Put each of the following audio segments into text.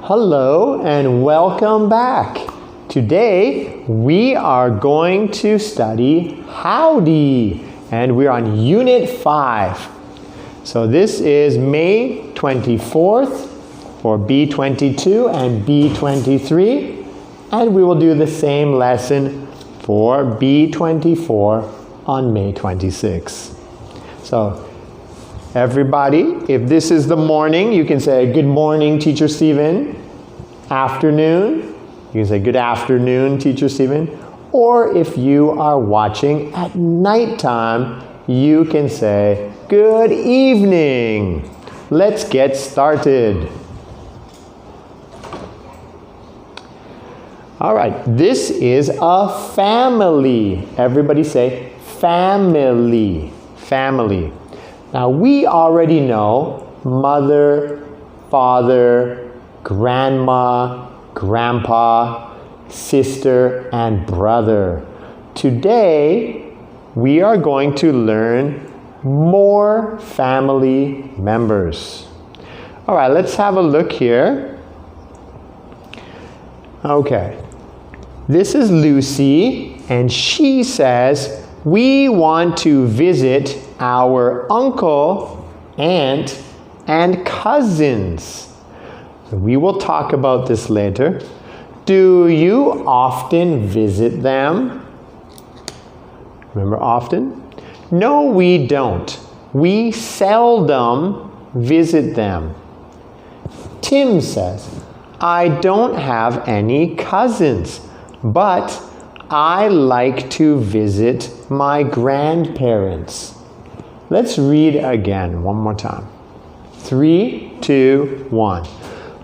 Hello and welcome back. Today we are going to study howdy and we're on Unit 5. So this is May 24th for B22 and B23, and we will do the same lesson for B24 on May 26th. So everybody, if this is the morning, you can say, good morning, Teacher Stephen. Afternoon, you can say, good afternoon, Teacher Stephen. Or if you are watching at nighttime, you can say, good evening. Let's get started. All right, this is a family. Everybody say, family, family. Now, we already know mother, father, grandma, grandpa, sister, and brother. Today, we are going to learn more family members. All right, let's have a look here. Okay, this is Lucy, and she says, we want to visit our uncle, aunt, and cousins. So we will talk about this later. Do you often visit them? Remember often? No, we don't. We seldom visit them. Tim says, I don't have any cousins, but I like to visit my grandparents. Let's read again one more time. 3, 2, 1.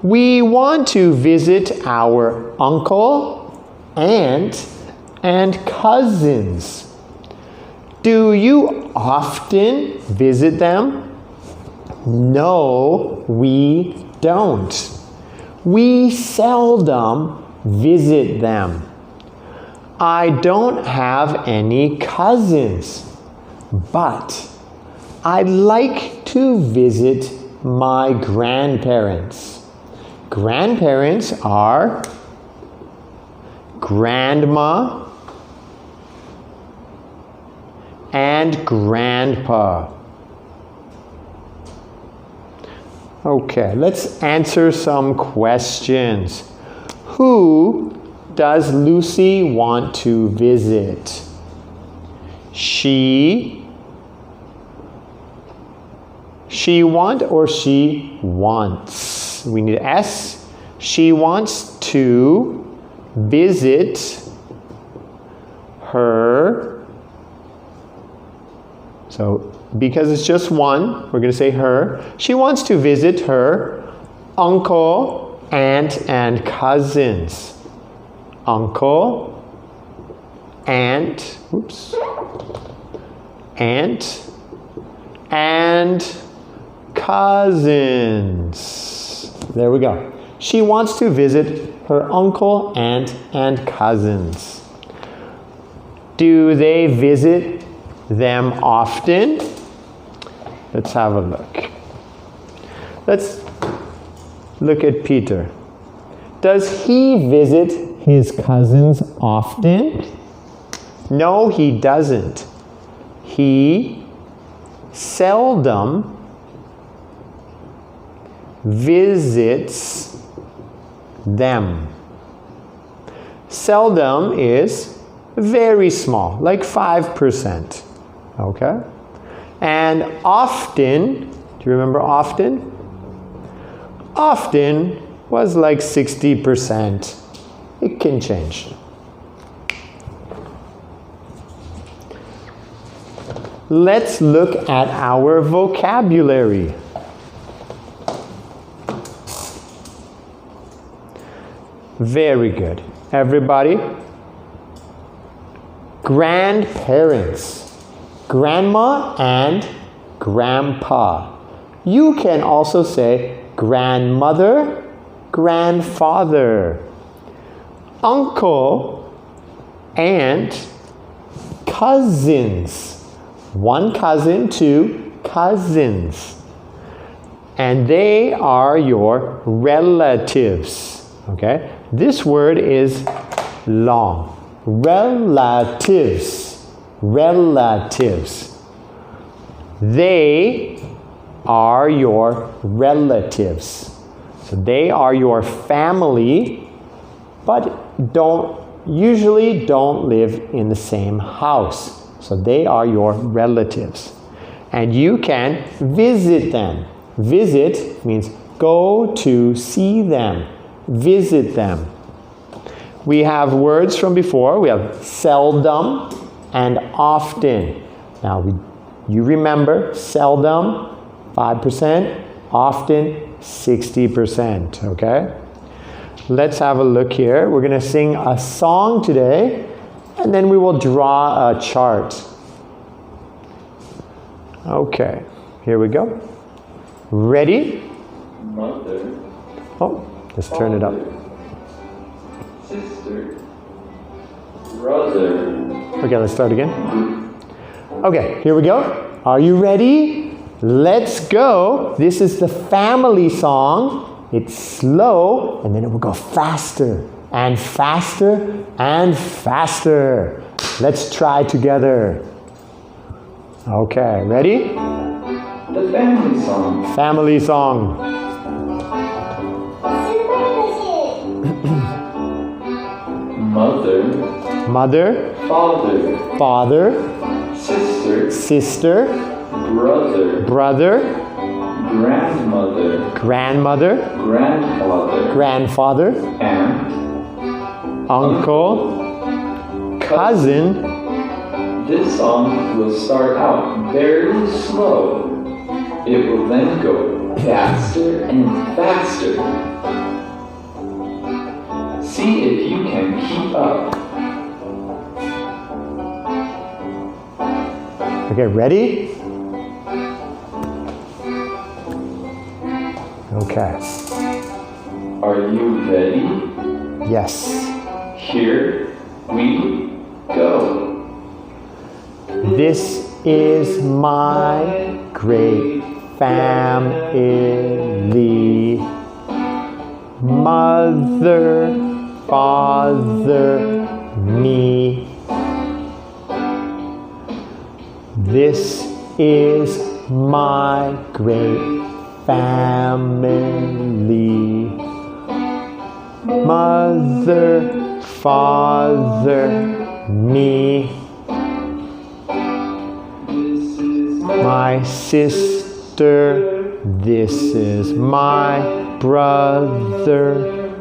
We want to visit our uncle, aunt, and cousins. Do you often visit them? No, we don't. We seldom visit them. I don't have any cousins, but I like to visit my grandparents. Grandparents are grandma and grandpa. Okay, let's answer some questions. Who does Lucy want to visit? She want or she wants? We need S. She wants to visit her. So because it's just one, we're going to say her. She wants to visit her uncle, aunt, and cousins. Uncle, aunt, aunt, and cousins. There we go. She wants to visit her uncle, aunt, and cousins. Do they visit them often? Let's have a look. Let's look at Peter. Does he visit his cousins often? No, he doesn't. He seldom visits them. Seldom is very small, like 5%. Okay? And often, do you remember often? Often was like 60%. It can change. Let's look at our vocabulary. Very good. Everybody? Grandparents. Grandma and grandpa. You can also say grandmother, grandfather. Uncle, aunt, cousins. One cousin, two cousins. and they are your relatives. Okay? This word is long. Relatives. Relatives. They are your relatives. So they are your family, but usually don't live in the same house. So they are your relatives. And you can visit them. Visit means go to see them. Visit them. We have words from before. We have seldom and often. Now, you remember seldom, 5%, often, 60%, okay? Let's have a look here. We're going to sing a song today, and then we will draw a chart. Okay, here we go. Ready? Mother. Oh, let's turn it up. Sister. Brother. Okay, let's start again. Okay, here we go. Are you ready? Let's go. This is the family song. It's slow, and then it will go faster and faster and faster. Let's try together. Okay, ready? The family song. Family song. Mother. Mother. Father. Father. Sister. Sister. Brother. Brother. Grandmother. Grandmother. Grandfather. Grandfather. And Uncle. Cousin. this song will start out very slow. It will then go faster and faster. See if you can keep up. Okay, ready? Okay. Are you ready? Yes. Here we go. This is my great family. Mother, father, me. This is my great family. Mother, father, me. My sister, this is my brother.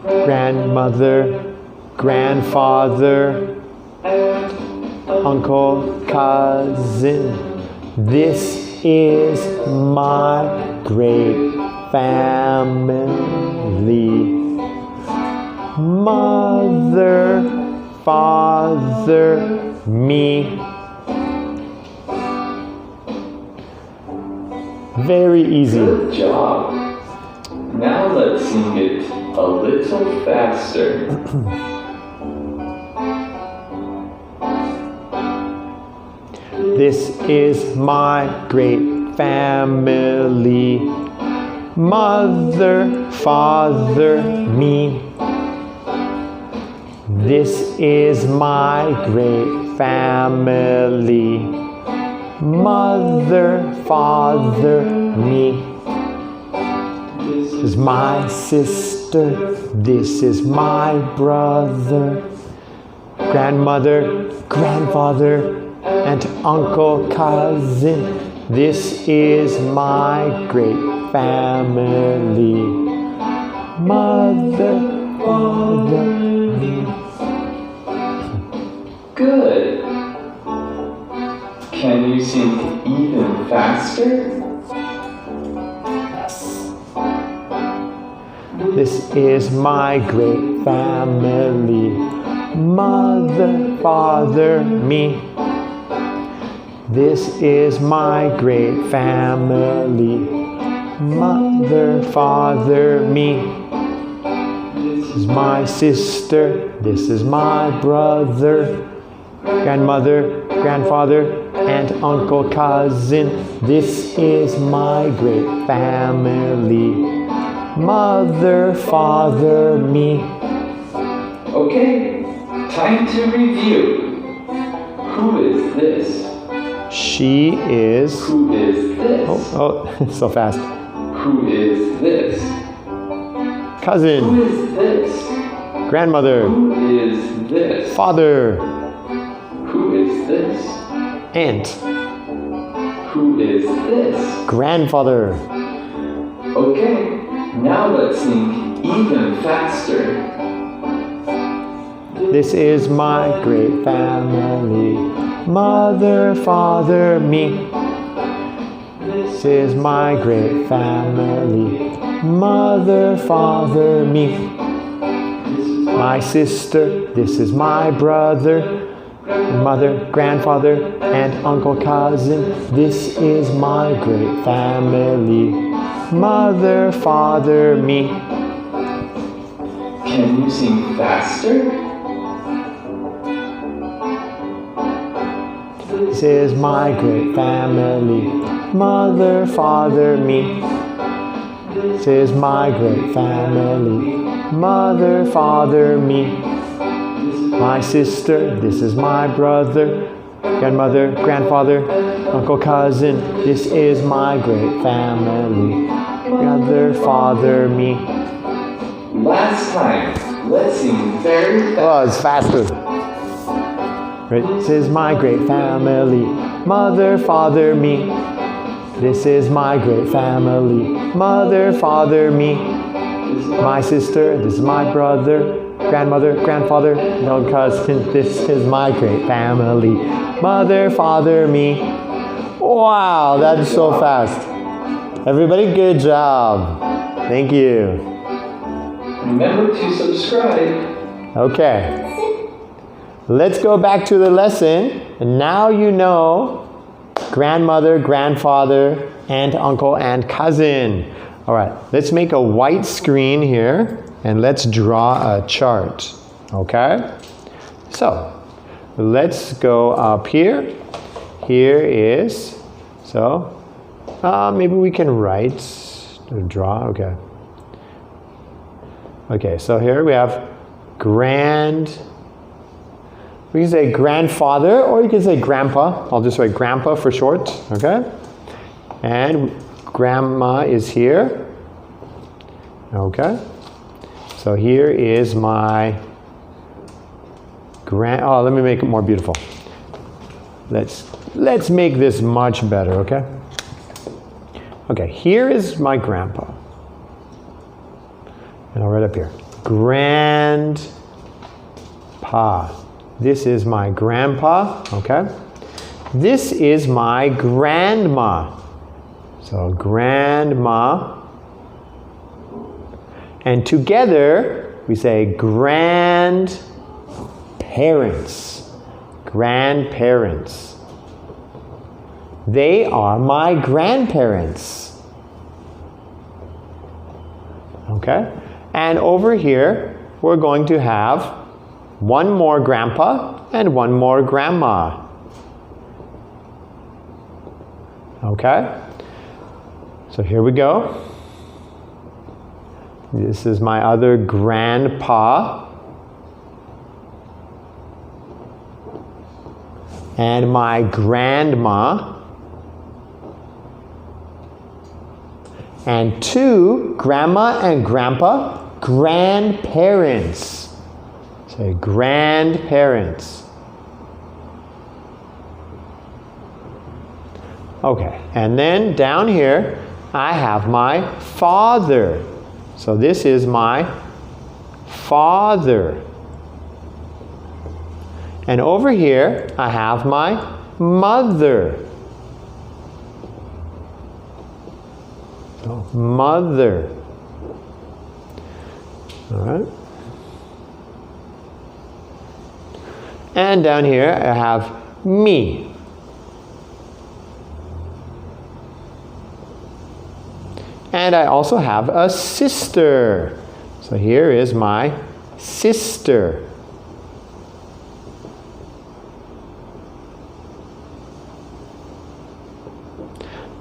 Grandmother, grandfather, uncle, cousin. This is my great family. Mother, father, me. Very easy. Good job. Now let's sing it a little faster. This is my great family. Mother, father, me. This is my great family. Mother, father, me. This is my sister. This is my brother. Grandmother, grandfather, and uncle, cousin. This is my great family. Mother, father, me. Good. Can you sing even faster? Yes. This is my great family. Mother, father, me. This is my great family. Mother, father, me. This is my sister. This is my brother. Grandmother, grandfather, aunt, uncle, cousin. This is my great family. Mother, father, me. Okay, time to review. Who is this? She is... Who is this? Oh, so fast. Who is this? Cousin. Who is this? Grandmother. Who is this? Father. Who is this? Aunt. Who is this? Grandfather. Okay, now let's sing even faster. This is my great family. Mother, father, me. This is my great family. Mother, father, me. My sister, this is my brother. Mother, grandfather, aunt, uncle, cousin. This is my great family. Mother, father, me. Can you sing faster? This is my great family. Mother, father, me. This is my great family. Mother, father, me. My sister, this is my brother. Grandmother, grandfather, uncle, cousin. This is my great family. Mother, father, me. Last time, let's sing very fast. Oh, it's faster. Right. This is my great family. Mother, father, me. This is my great family. Mother, father, me. My sister, this is my brother. Grandmother, grandfather, no cousin. This is my great family. Mother, father, me. Wow, that is so fast. Everybody, good job. Thank you. Remember to subscribe. Okay. Let's go back to the lesson. And now you know grandmother, grandfather, aunt, uncle, and cousin. All right, let's make a white screen here and let's draw a chart. Okay? So, let's go up here. Here is, maybe we can write, draw, okay. Okay, so here we have we can say grandfather, or you can say grandpa. I'll just write grandpa for short, okay? And grandma is here, okay? So here is my let me make it more beautiful. Let's make this much better, okay? Okay, here is my grandpa. And I'll write up here, grandpa. This is my grandpa, okay? This is my grandma. So grandma. And together, we say grandparents. Grandparents. They are my grandparents. Okay? And over here, we're going to have one more grandpa and one more grandma. Okay? So here we go. This is my other grandpa. And my grandma. And two, grandma and grandpa, grandparents. Say grandparents. Okay, and then down here, I have my father. So this is my father. And over here, I have my mother. So, mother. All right. And down here, I have me. And I also have a sister. So here is my sister.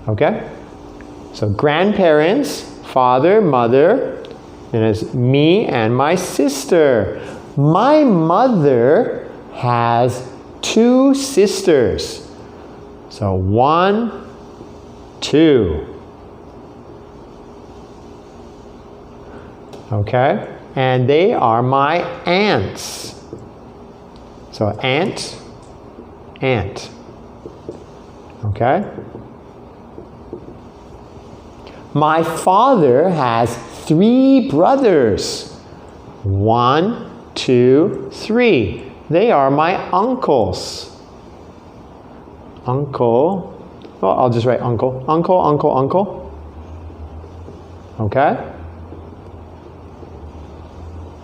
Okay? So grandparents, father, mother, and it's me and my sister. My mother has 2 sisters. So 1, 2. Okay? And they are my aunts. So aunt, aunt. Okay? My father has 3 brothers. 1, 2, 3. They are my uncles. Uncle. Well, I'll just write uncle. Uncle, uncle, uncle. Okay?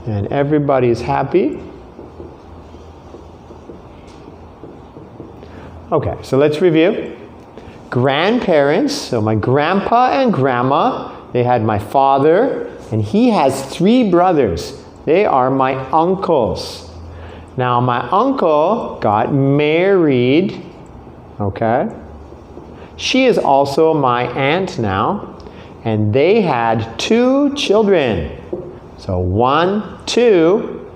And everybody's happy. Okay, so let's review. Grandparents, so my grandpa and grandma, they had my father, and he has 3 brothers. They are my uncles. Now my uncle got married, okay? She is also my aunt now, and they had 2 children. So 1, 2,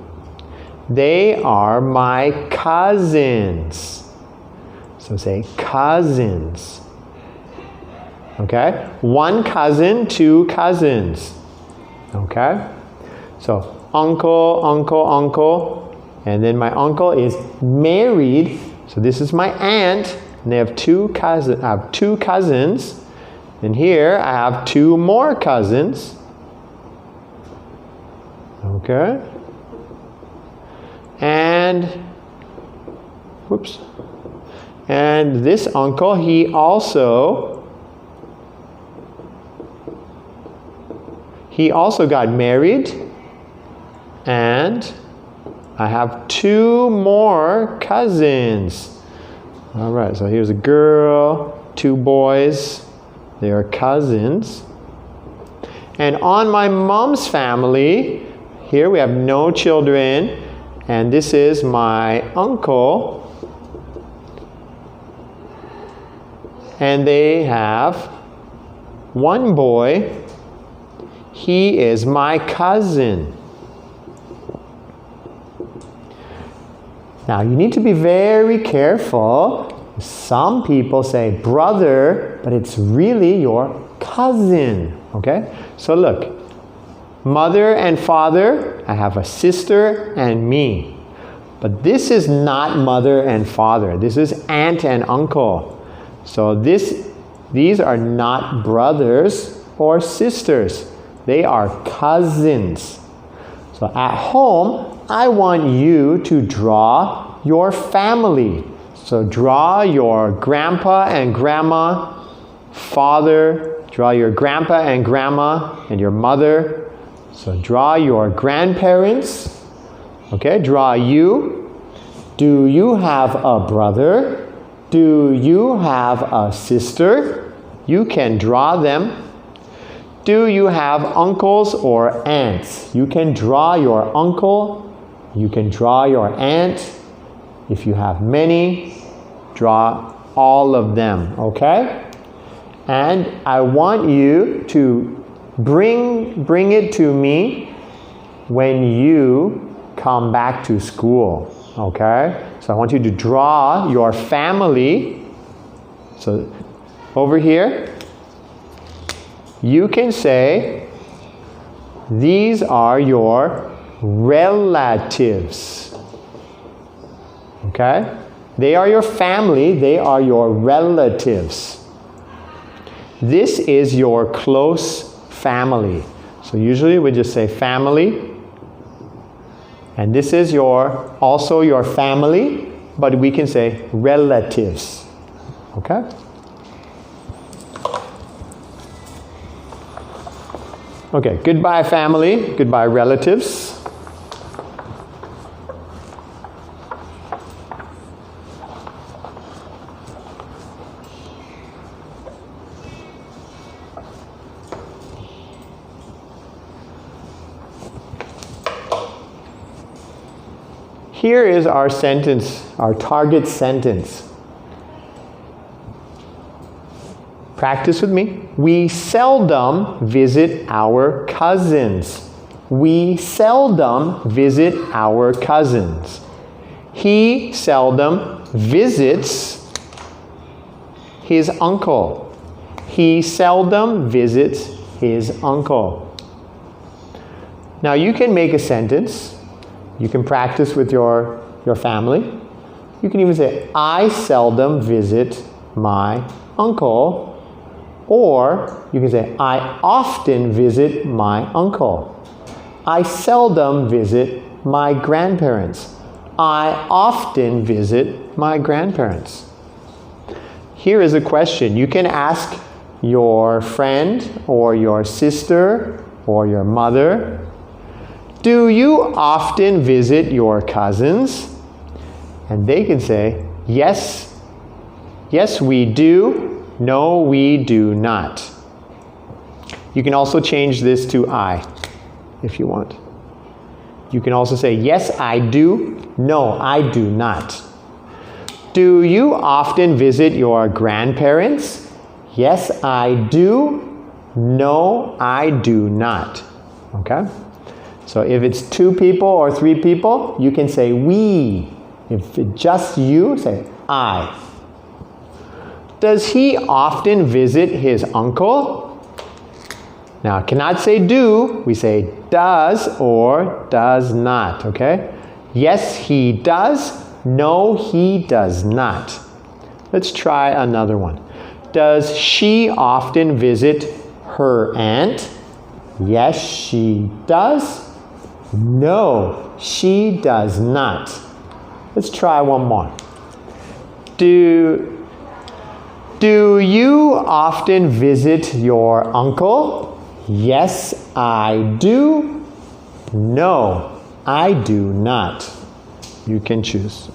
they are my cousins. So say cousins. Okay? 1 cousin, 2 cousins. Okay? So uncle, uncle, uncle. And then my uncle is married. So this is my aunt. And they have 2 cousins. I have 2 cousins. And here I have 2 more cousins. Okay? And whoops. And this uncle, he also got married, and I have 2 more cousins. All right, so here's a girl, 2 boys. They are cousins. And on my mom's family, here we have no children, and this is my uncle. And they have 1 boy. He is my cousin. Now you need to be very careful. Some people say brother, but it's really your cousin. Okay? So look, mother and father, I have a sister and me. But this is not mother and father. This is aunt and uncle. So these are not brothers or sisters. They are cousins. So at home, I want you to draw your family. So draw your grandpa and grandma, father, draw your grandpa and grandma and your mother. So draw your grandparents. Okay, draw you. Do you have a brother? Do you have a sister? You can draw them. Do you have uncles or aunts? You can draw your uncle. You can draw your aunt. If you have many, draw all of them, okay? And I want you to bring it to me when you come back to school, okay? So I want you to draw your family. So over here, you can say, these are your relatives. Okay? They are your family, they are your relatives. This is your close family. So usually we just say family. And this is also your family, but we can say relatives. Okay? Okay, goodbye family, goodbye relatives. Here is our sentence, our target sentence. Practice with me. We seldom visit our cousins. We seldom visit our cousins. He seldom visits his uncle. He seldom visits his uncle. Now you can make a sentence. You can practice with your family. You can even say, I seldom visit my uncle. Or you can say, I often visit my uncle. I seldom visit my grandparents. I often visit my grandparents. Here is a question. You can ask your friend or your sister or your mother, do you often visit your cousins? And they can say, yes, yes we do, no we do not. You can also change this to I, if you want. You can also say, yes I do, no I do not. Do you often visit your grandparents? Yes I do, no I do not. Okay? So if it's 2 people or 3 people, you can say we. If it's just you, say I. Does he often visit his uncle? Now, I cannot say do. We say does or does not, okay? Yes, he does. No, he does not. Let's try another one. Does she often visit her aunt? Yes, she does. No, she does not. Let's try one more. Do you often visit your uncle? Yes, I do. No, I do not. You can choose.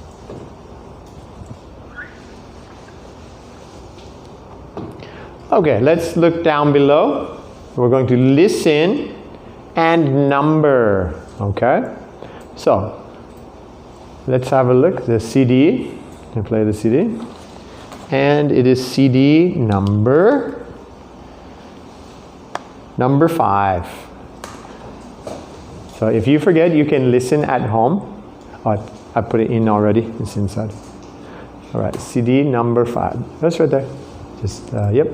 Okay, let's look down below. We're going to listen and number. Okay? So, let's have a look. The CD. I play the CD. And it is CD number 5. So if you forget, you can listen at home. Oh, I put it in already. It's inside. All right, CD number 5. That's right there. Just, yep.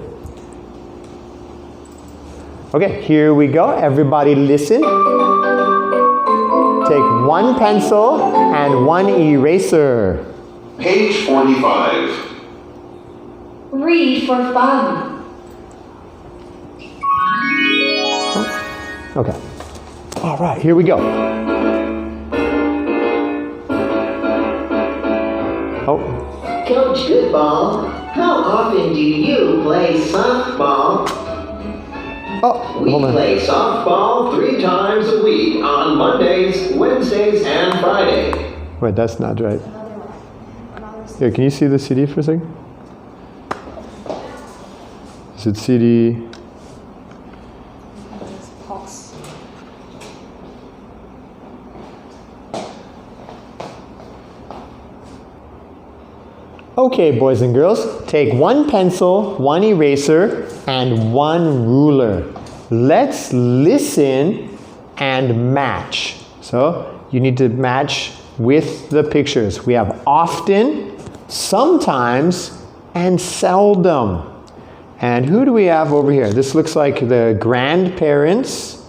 Okay, here we go. Everybody listen. Take 1 pencil and 1 eraser. Page 45. Read for fun. Okay. All right, here we go. Oh. Coach Goodball, how often do you play softball? Oh, We hold on. play softball 3 times a week on Mondays, Wednesdays, and Friday. Wait, that's not right. Here, can you see the CD for a second? Is it CD? Okay, boys and girls, take 1 pencil, 1 eraser, and 1 ruler. Let's listen and match. So you need to match with the pictures. We have often, sometimes, and seldom. And who do we have over here? This looks like the grandparents.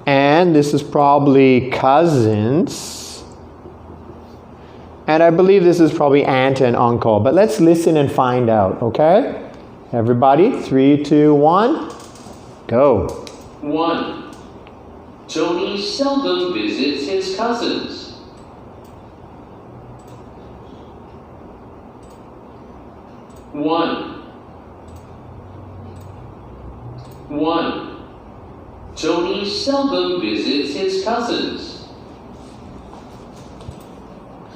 And this is probably cousins. And I believe this is probably aunt and uncle. But let's listen and find out, okay? Everybody, 3, 2, 1, go. 1. Tony seldom visits his cousins. 1. 1. Tony seldom visits his cousins.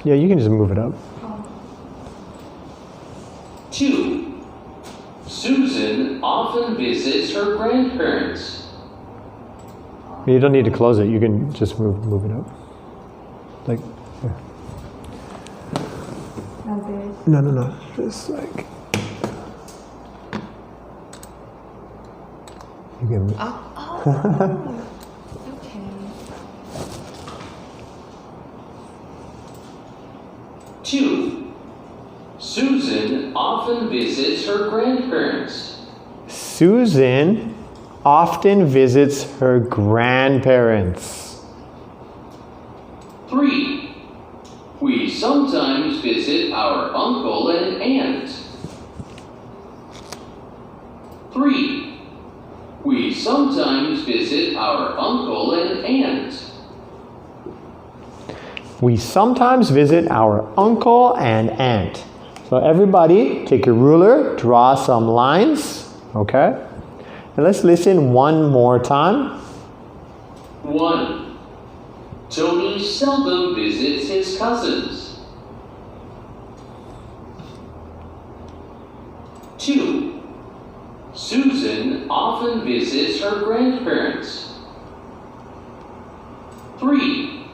Yeah, you can just move it up. 2. Susan often visits her grandparents. You don't need to close it. You can just move it up. Like, here. Now this. No. Just like. You give me. Okay. 2. Susan often visits her grandparents. Susan often visits her grandparents. 3. We sometimes visit our uncle and aunt. 3. We sometimes visit our uncle and aunt. We sometimes visit our uncle and aunt. So everybody, take your ruler, draw some lines, okay? And let's listen one more time. 1. Tony seldom visits his cousins. 2. Susan often visits her grandparents. 3.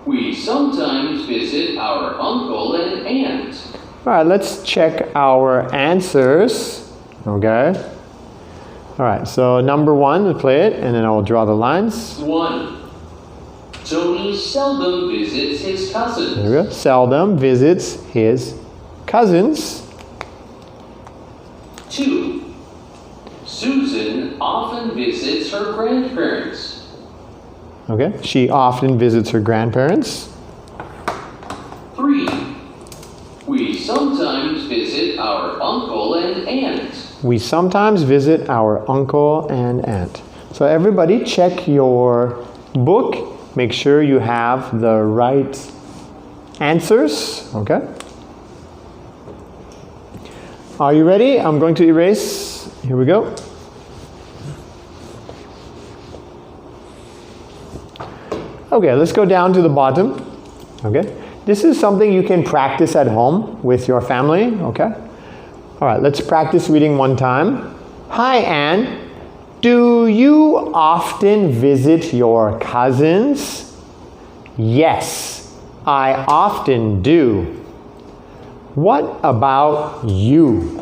We sometimes visit our uncle and aunt. All right, let's check our answers, okay? All right, so number 1, let's play it, and then I will draw the lines. 1. Tony seldom visits his cousins. There we go. Seldom visits his cousins. 2. Susan often visits her grandparents. Okay, she often visits her grandparents. 3. We sometimes visit our uncle and aunt. We sometimes visit our uncle and aunt. So everybody check your book. Make sure you have the right answers, okay? Are you ready? I'm going to erase. Here we go. Okay, let's go down to the bottom. Okay, this is something you can practice at home with your family. Okay, all right, let's practice reading one time. Hi, Anne. Do you often visit your cousins? Yes, I often do. What about you?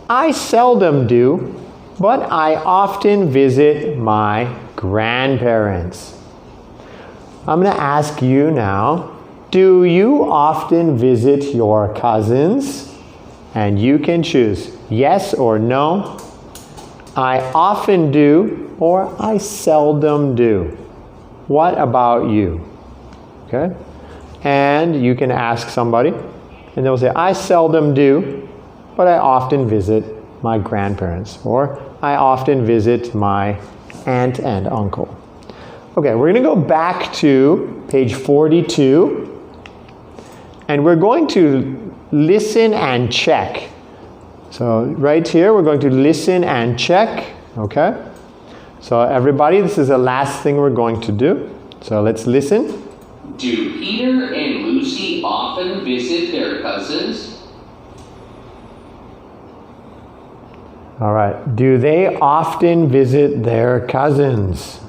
I seldom do, but I often visit my grandparents. I'm going to ask you now, do you often visit your cousins? And you can choose yes or no. I often do, or I seldom do. What about you? Okay? And you can ask somebody, and they'll say, I seldom do, but I often visit my grandparents, or I often visit my aunt and uncle. Okay, we're going to go back to page 42, and we're going to listen and check. So right here, we're going to listen and check, okay? So everybody, this is the last thing we're going to do. So let's listen. Do Peter and Lucy often visit their cousins? All right, do they often visit their cousins?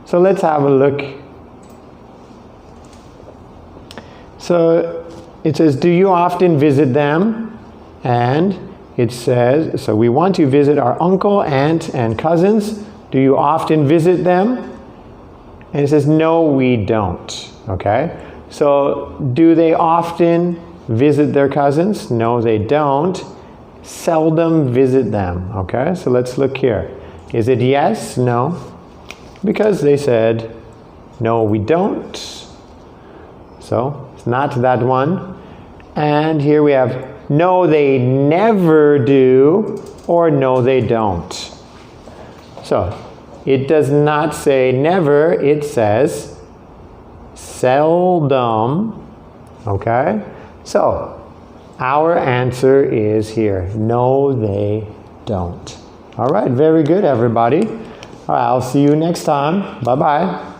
So let's have a look. So it says, do you often visit them? And it says, so we want to visit our uncle, aunt, and cousins. Do you often visit them? And it says, no, we don't. Okay? So do they often visit their cousins? No, they don't. Seldom visit them. Okay? So let's look here. Is it yes? No. Because they said, no, we don't. So it's not that one. And here we have, no, they never do, or no, they don't. So it does not say never, it says seldom. Okay? So our answer is here. No, they don't. All right, very good, everybody. All right, I'll see you next time. Bye-bye.